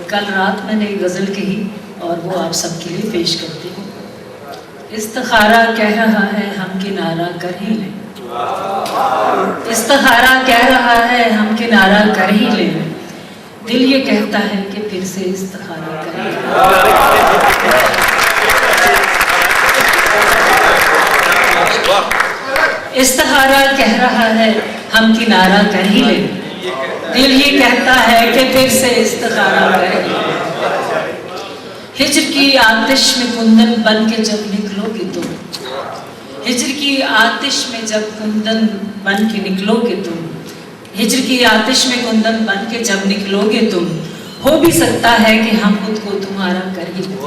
कल रात मैंने एक गज़ल कही और वो आप सबके लिए पेश करती हूँ। इस्तिखारा कह रहा है हम किनारा कर ही लें, इस्तिखारा कह रहा है हम किनारा कर ही लें, दिल ये कहता है कि फिर से इस्तिखारा कर ही लें। इस्तिखारा कह रहा है हम किनारा कर ही लें, दिल ये कहता है कि फिर से इस्तिखारा कर ही लें। हिज्र की आतिश में कुंदन बन के जब निकलोगे तुम, हिज्र की आतिश में जब कुंदन बन के निकलोगे तुम, हिज्र की आतिश में कुंदन बन के जब निकलोगे तुम, हो भी सकता है कि हम खुद को तुम्हारा कर ही लें।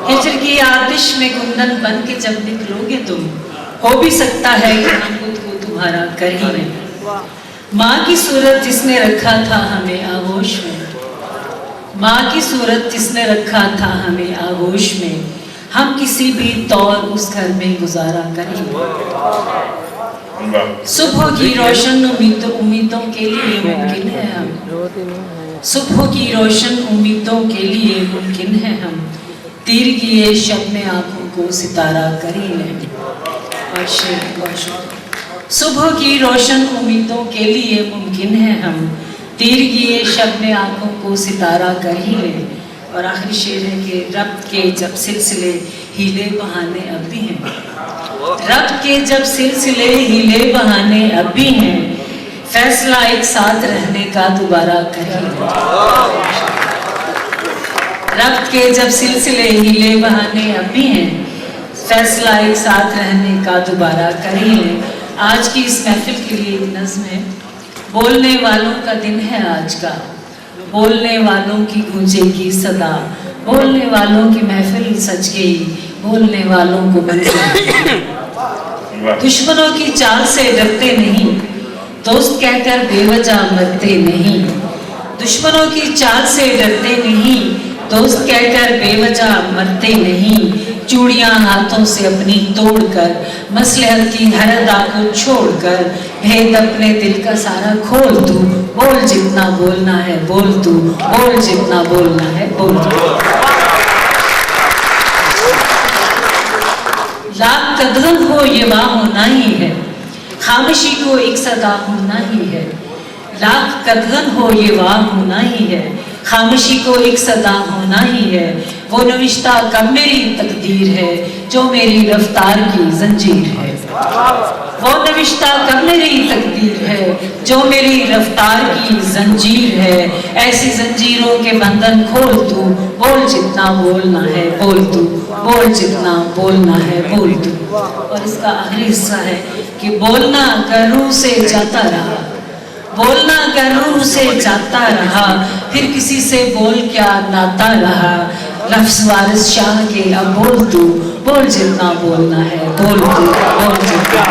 हिज्र की आतिश में कुंदन बन के जब निकलोगे तुम, हो भी सकता है कि हम खुद को तुम्हारा कर ही लें। माँ की सूरत जिसने रखा था हमें आगोश में, माँ की सूरत जिसने रखा था हमें आगोश में, हम किसी भी तौर उस घर में गुजारा करें। सुबह की रोशन उम्मीदों के लिए मुमकिन है हम, सुबह की रोशन उम्मीदों के लिए मुमकिन है हम, तीर की ये शब में आंखों को सितारा कर ही लें। और सुबह की रोशन उम्मीदों के लिए मुमकिन है हम, तीर की ये शब में आंखों को सितारा कर ही लें। और आखिरी शेर है कि रब के जब सिलसिले हीले बहाने अब भी हैं, रब के जब सिलसिले हीले बहाने अब भी हैं, फैसला एक साथ रहने का दोबारा कर ही लें। रब के जब सिलसिले हीले बहाने अब भी हैं, फैसला एक साथ रहने का दोबारा कर ही लें। आज की इस महफिल के लिए एक नज़्म है। बोलने वालों का दिन है आज का, बोलने वालों की गूंजेगी सदा, बोलने वालों की महफिल सज गई, बोलने वालों को मंजूर। दुश्मनों की चाल से डरते नहीं, दोस्त कहकर बेवजह मरते नहीं, दुश्मनों की चाल से डरते नहीं, दोस्त कहकर बेवजह मरते नहीं, चूड़ियां हाथों से अपनी तोड़कर, मसलहत की हर अदा को छोड़कर, भेद अपने दिल का सारा खोल तू, बोल जितना बोलना है बोल तू, बोल जितना बोलना है बोल तू। लाख कदम हो ये वाह होना ही है, खामोशी को एक सदा होना ही है, लाख कदम हो ये वाह होना ही है, खामोशी को एक सदा होना ही है। वो नविश्ता कब मेरी तकदीर है जो मेरी रफ्तार की जंजीर है, वो नविश्ता कब मेरी तकदीर है जो मेरी रफ्तार की जंजीर है। ऐसी जंजीरों के बंधन खोल तू, बोल जितना बोलना है बोल तू, बोल जितना बोलना है बोल तू। और इसका आखिरी हिस्सा है कि बोलना कर रूह से जाता रहा, बोलना कर रूह से जाता रहा, फिर किसी से बोल क्या नाता रहा। लफ्ज़ वारिस शाह के अब बोल तू, बोल जितना बोलना है बोल तू, बोल जितना।